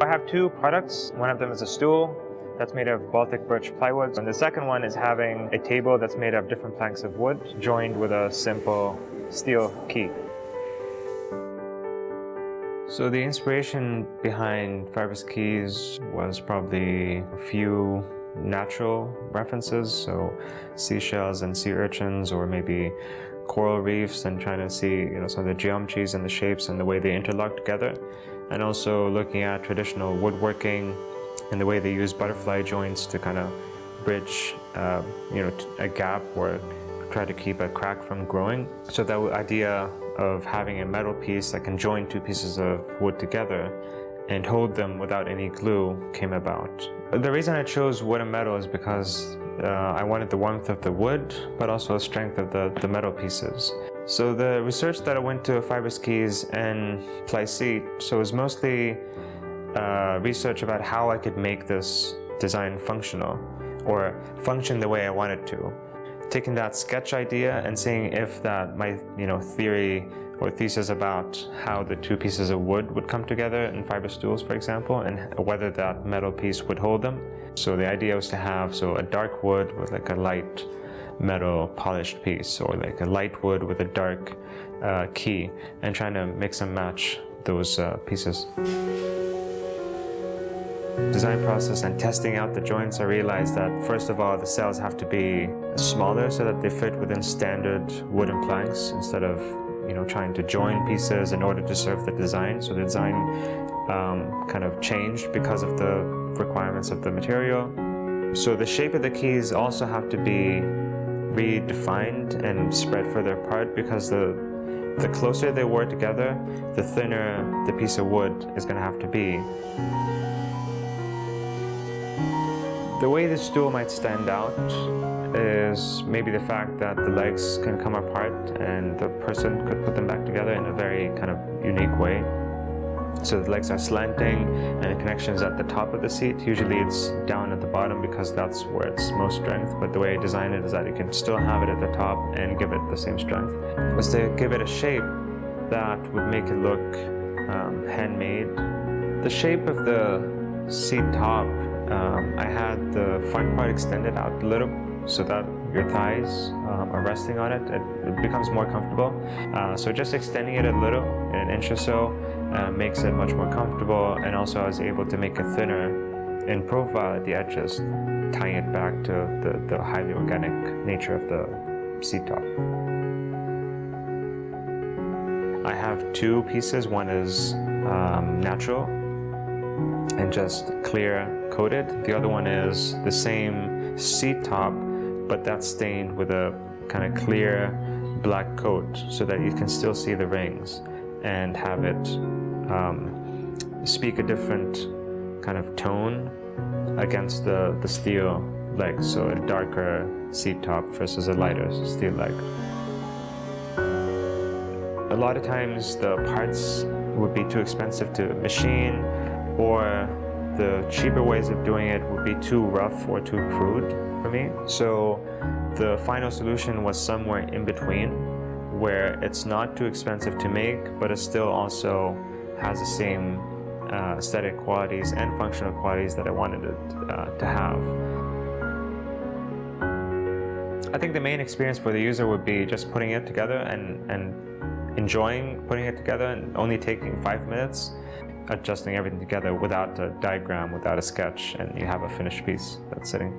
I have two products. One of them is a stool that's made of Baltic birch plywood, and the second one is having a table that's made of different planks of wood joined with a simple steel key. So the inspiration behind Fibrous keys was probably a few natural references, so seashells and sea urchins, or maybe coral reefs, and trying to see some of the geometries and the shapes and the way they interlock together, and also looking at traditional woodworking and the way they use butterfly joints to kind of bridge a gap or try to keep a crack from growing. So that idea of having a metal piece that can join two pieces of wood together and hold them without any glue came about. The reason I chose wood and metal is because I wanted the warmth of the wood, but also the strength of the metal pieces. So the research that I went to Fibrous keys and ply-seat, so it was mostly research about how I could make this design functional, or function the way I wanted to. Taking that sketch idea and seeing if that my theory or thesis about how the two pieces of wood would come together in fiber stools, for example, and whether that metal piece would hold them. So the idea was to have a dark wood with like a light metal polished piece, or like a light wood with a dark key, and trying to mix and match those pieces. Design process and testing out the joints, I realized that first of all the cells have to be smaller so that they fit within standard wooden planks, instead of trying to join pieces in order to serve the design. So the design kind of changed because of the requirements of the material. So the shape of the keys also have to be redefined and spread further apart, because the closer they were together, the thinner the piece of wood is going to have to be. The way the stool might stand out is maybe the fact that the legs can come apart and the person could put them back together in a very kind of unique way. So the legs are slanting and the connection is at the top of the seat. Usually it's down at the bottom because that's where it's most strength, but the way I designed it is that you can still have it at the top and give it the same strength. It was to give it a shape that would make it look handmade. The shape of the seat top, I had the front part extended out a little so that your thighs are resting on it. It becomes more comfortable. So just extending it a little, an inch or so, makes it much more comfortable, and also I was able to make it thinner in profile at the edges, tying it back to the highly organic nature of the seat top. I have two pieces. One is natural and just clear coated. The other one is the same seat top, but that's stained with a kind of clear black coat so that you can still see the rings and have it speak a different kind of tone against the steel legs, so a darker seat top versus a lighter steel leg. A lot of times the parts would be too expensive to machine, or the cheaper ways of doing it would be too rough or too crude for me. So the final solution was somewhere in between, where it's not too expensive to make, but it still also has the same aesthetic qualities and functional qualities that I wanted it to have. I think the main experience for the user would be just putting it together and enjoying putting it together, and only taking 5 minutes, adjusting everything together without a diagram, without a sketch, and you have a finished piece that's sitting.